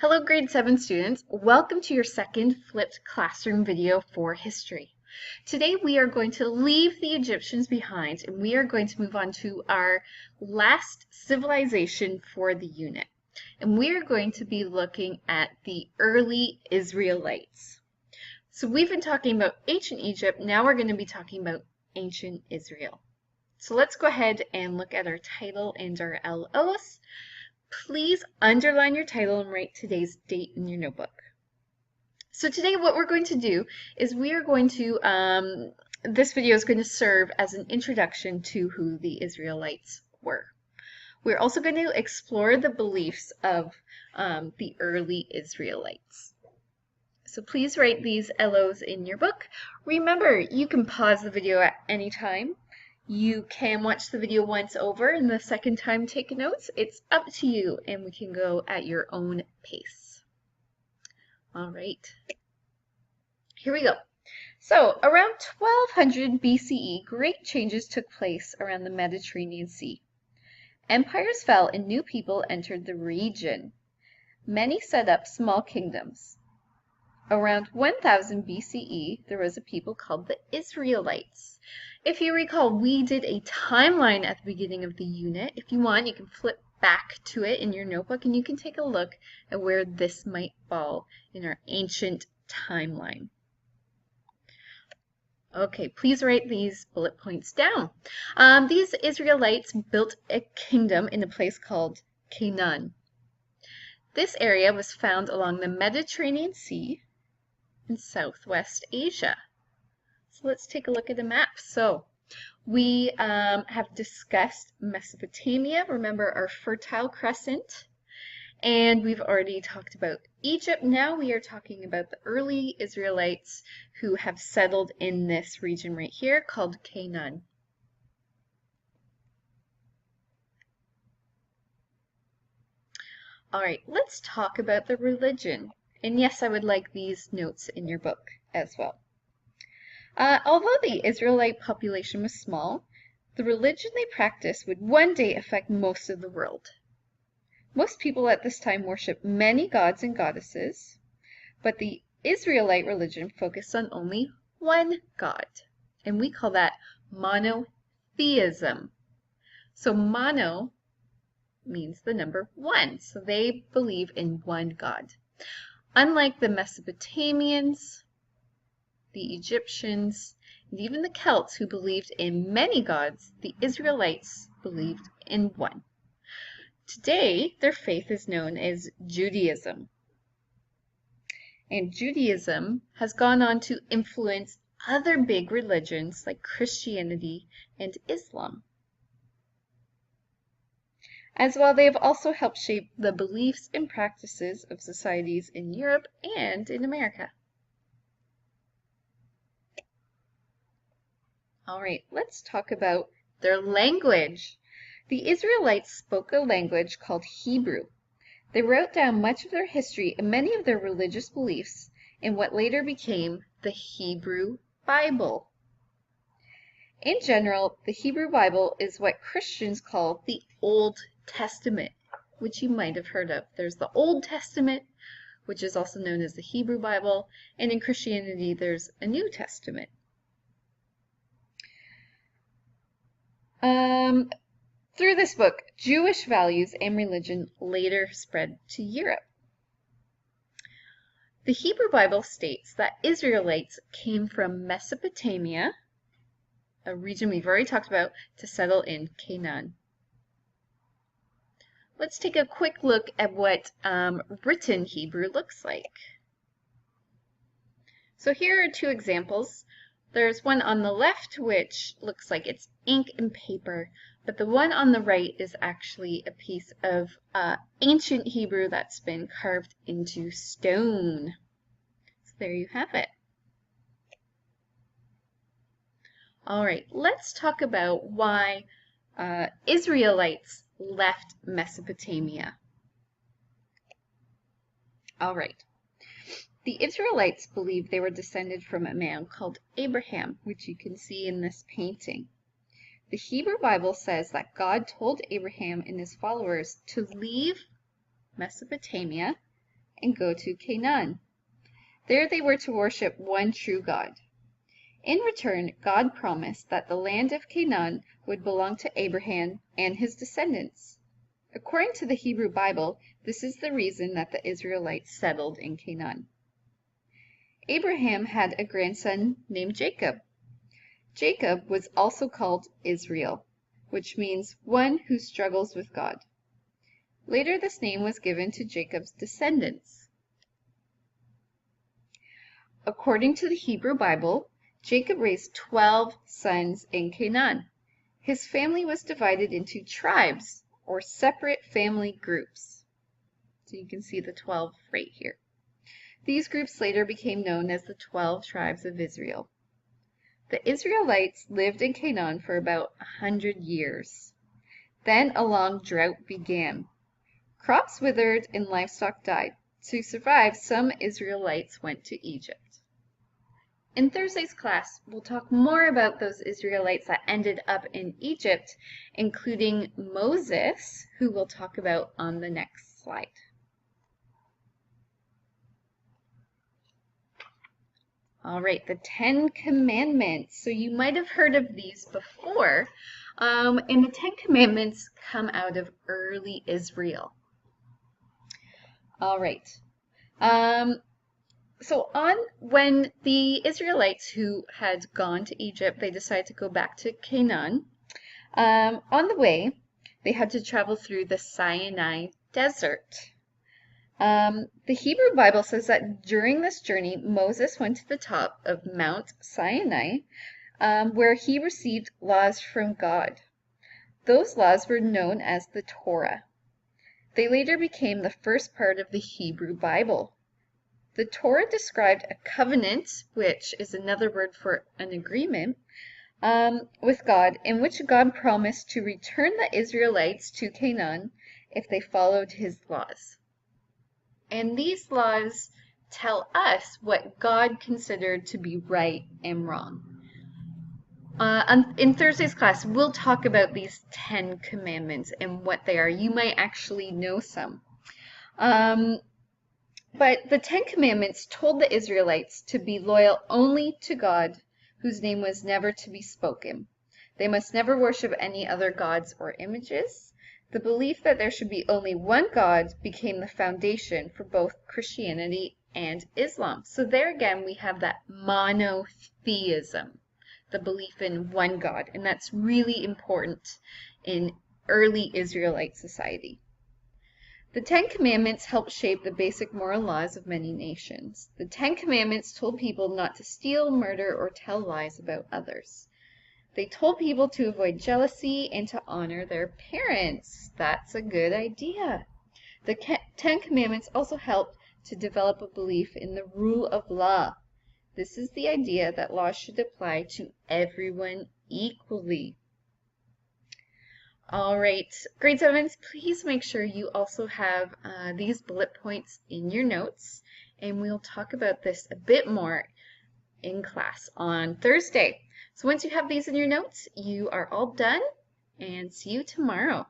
Hello grade 7 students, welcome to your second flipped classroom video for history. Today we are going to leave the Egyptians behind and we are going to move on to our last civilization for the unit. And we are going to be looking at the early Israelites. So we've been talking about ancient Egypt, now we're going to be talking about ancient Israel. So let's go ahead and look at our title and our LOs. Please underline your title and write today's date in your notebook. So today what we're going to do is we are going to, this video is going to serve as an introduction to who the Israelites were. We're also going to explore the beliefs of the early Israelites. So please write these LOs in your book. Remember, you can pause the video at any time. You can watch the video once over and the second time take notes. It's up to you and we can go at your own pace. All right, here we go. So around 1200 BCE, great changes took place around the Mediterranean Sea. Empires fell and new people entered the region. Many set up small kingdoms. Around 1000 BCE, there was a people called the Israelites. If you recall, we did a timeline at the beginning of the unit. If you want, you can flip back to it in your notebook and you can take a look at where this might fall in our ancient timeline. Okay, please write these bullet points down. These Israelites built a kingdom in a place called Canaan. This area was found along the Mediterranean Sea in Southwest Asia. So let's take a look at a map. So we have discussed Mesopotamia, remember our Fertile Crescent, and we've already talked about Egypt. Now we are talking about the early Israelites who have settled in this region right here called Canaan. All right, let's talk about the religion. And yes, I would like these notes in your book as well. Although the Israelite population was small, the religion they practiced would one day affect most of the world. Most people at this time worshiped many gods and goddesses, but the Israelite religion focused on only one God, and we call that monotheism. So mono means the number one, so they believe in one God. Unlike the Mesopotamians, the Egyptians, and even the Celts who believed in many gods, the Israelites believed in one. Today, their faith is known as Judaism. And Judaism has gone on to influence other big religions like Christianity and Islam. As well, they have also helped shape the beliefs and practices of societies in Europe and in America. All right, let's talk about their language. The Israelites spoke a language called Hebrew. They wrote down much of their history and many of their religious beliefs in what later became the Hebrew Bible. In general, the Hebrew Bible is what Christians call the Old Testament, which you might have heard of. There's the Old Testament, which is also known as the Hebrew Bible, and in Christianity there's a New Testament. Through this book, Jewish values and religion later spread to Europe. The Hebrew Bible states that Israelites came from Mesopotamia, a region we've already talked about, to settle in Canaan. Let's take a quick look at what written Hebrew looks like. So here are two examples. There's one on the left which looks like it's ink and paper, but the one on the right is actually a piece of ancient Hebrew that's been carved into stone. So there you have it. All right, let's talk about why Israelites left Mesopotamia. All right. The Israelites believed they were descended from a man called Abraham, which you can see in this painting. The Hebrew Bible says that God told Abraham and his followers to leave Mesopotamia and go to Canaan. There they were to worship one true God. In return, God promised that the land of Canaan would belong to Abraham and his descendants. According to the Hebrew Bible, this is the reason that the Israelites settled in Canaan. Abraham had a grandson named Jacob. Jacob was also called Israel, which means one who struggles with God. Later, this name was given to Jacob's descendants. According to the Hebrew Bible, Jacob raised 12 sons in Canaan. His family was divided into tribes, or separate family groups. So you can see the 12 right here. These groups later became known as the 12 tribes of Israel. The Israelites lived in Canaan for about 100 years. Then a long drought began. Crops withered and livestock died. To survive, some Israelites went to Egypt. In Thursday's class, we'll talk more about those Israelites that ended up in Egypt, including Moses, who we'll talk about on the next slide. All right, the 10 Commandments. So you might have heard of these before, and the 10 Commandments come out of early Israel. All right. So when the Israelites who had gone to Egypt, they decided to go back to Canaan. On the way, they had to travel through the Sinai desert. The Hebrew Bible says that during this journey, Moses went to the top of Mount Sinai, where he received laws from God. Those laws were known as the Torah. They later became the first part of the Hebrew Bible. The Torah described a covenant, which is another word for an agreement, with God, in which God promised to return the Israelites to Canaan if they followed his laws. And these laws tell us what God considered to be right and wrong. In Thursday's class, we'll talk about these 10 commandments and what they are. You might actually know some. But the 10 Commandments told the Israelites to be loyal only to God, whose name was never to be spoken. They must never worship any other gods or images. The belief that there should be only one God became the foundation for both Christianity and Islam. So there again, we have that monotheism, the belief in one God, and that's really important in early Israelite society. The 10 Commandments helped shape the basic moral laws of many nations. The 10 Commandments told people not to steal, murder, or tell lies about others. They told people to avoid jealousy and to honor their parents. That's a good idea. The 10 Commandments also helped to develop a belief in the rule of law. This is the idea that laws should apply to everyone equally. All right, grade 7s, please make sure you also have these bullet points in your notes, and we'll talk about this a bit more in class on Thursday. So once you have these in your notes, you are all done, and see you tomorrow.